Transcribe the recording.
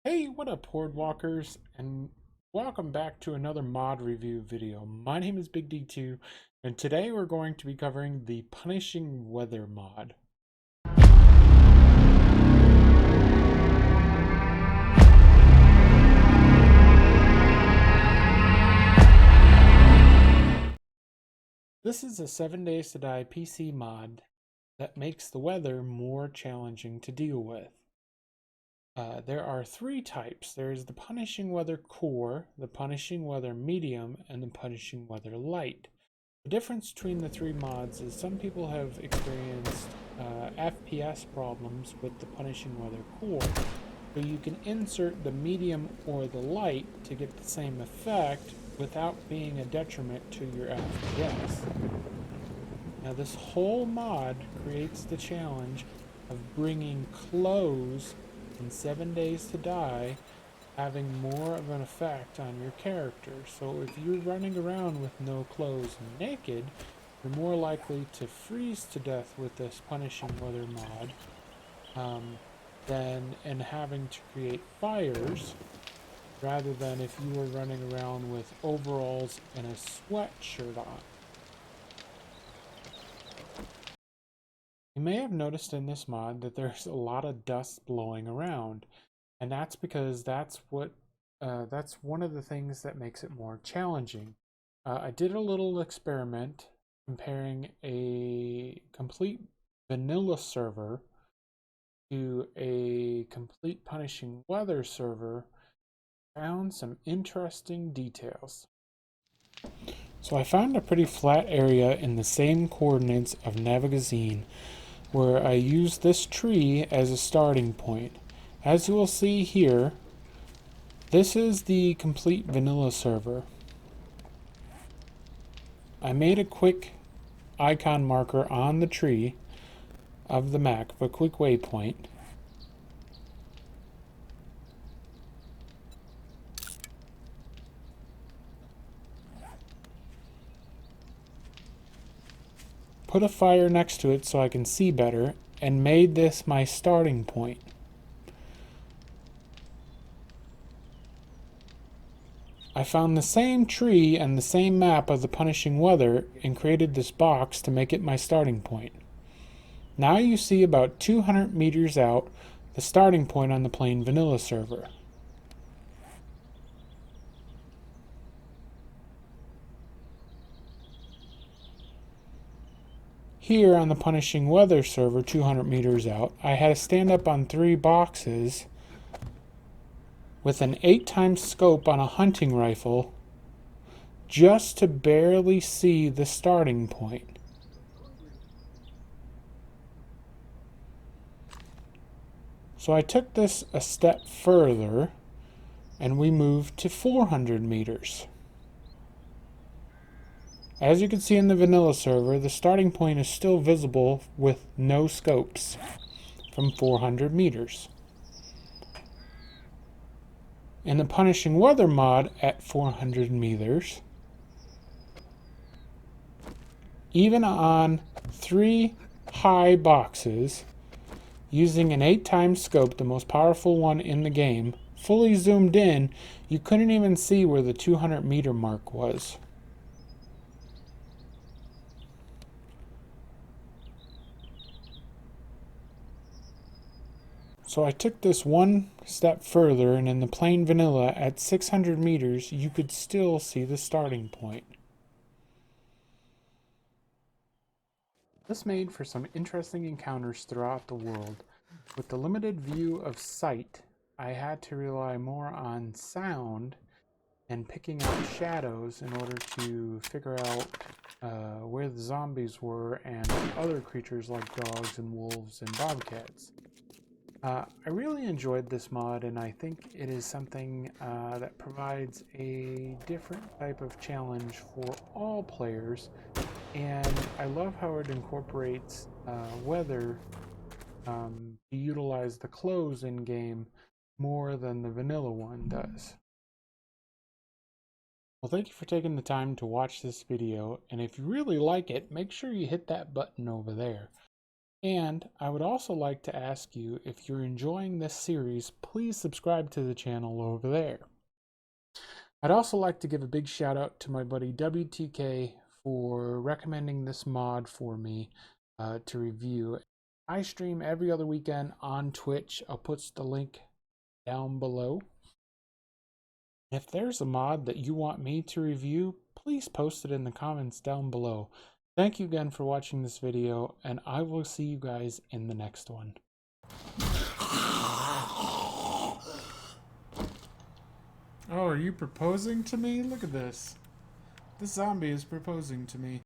Hey, what up, Horde Walkers, and welcome back to another mod review video. My name is Big D2, and today we're going to be covering the Punishing Weather mod. This is a 7 Days to Die PC mod that makes the weather more challenging to deal with. There are three types. There is the Punishing Weather Core, the Punishing Weather Medium, and the Punishing Weather Light. The difference between the three mods is some people have experienced FPS problems with the Punishing Weather Core, so you can insert the medium or the light to get the same effect without being a detriment to your FPS. Now this whole mod creates the challenge of bringing clothes in 7 Days to Die having more of an effect on your character. So if you're running around with no clothes and naked, you're more likely to freeze to death with this Punishing Weather mod and having to create fires, rather than if you were running around with overalls and a sweatshirt on. You may have noticed in this mod that there's a lot of dust blowing around, and that's because that's one of the things that makes it more challenging. I did a little experiment comparing a complete vanilla server to a complete Punishing Weather server. Found some interesting details. So I found a pretty flat area in the same coordinates of Navigazine, where I used this tree as a starting point. As you will see here, this is the complete vanilla server. I made a quick icon marker on the tree of the map, a quick waypoint. Put a fire next to it so I can see better, and made this my starting point. I found the same tree and the same map of the Punishing Weather and created this box to make it my starting point. Now you see about 200 meters out the starting point on the plain vanilla server. Here on the Punishing Weather server 200 meters out, I had to stand up on 3 boxes with an 8x scope on a hunting rifle just to barely see the starting point. So I took this a step further and we moved to 400 meters. As you can see in the vanilla server, the starting point is still visible with no scopes from 400 meters. In the Punishing Weather mod at 400 meters, even on 3 high boxes, using an 8x scope, the most powerful one in the game, fully zoomed in, you couldn't even see where the 200 meter mark was. So I took this one step further, and in the plain vanilla at 600 meters, you could still see the starting point. This made for some interesting encounters throughout the world. With the limited view of sight, I had to rely more on sound and picking out shadows in order to figure out where the zombies were and other creatures like dogs and wolves and bobcats. I really enjoyed this mod, and I think it is something that provides a different type of challenge for all players, and I love how it incorporates weather to utilize the clothes in game more than the vanilla one does. Well, thank you for taking the time to watch this video, and if you really like it, make sure you hit that button over there. And I would also like to ask you, if you're enjoying this series, please subscribe to the channel over there. I'd also like to give a big shout out to my buddy WTK for recommending this mod for me to review. I stream every other weekend on Twitch. I'll put the link down below. If there's a mod that you want me to review, please post it in the comments down below. Thank you again for watching this video, and I will see you guys in the next one. Oh, are you proposing to me? Look at this. This zombie is proposing to me.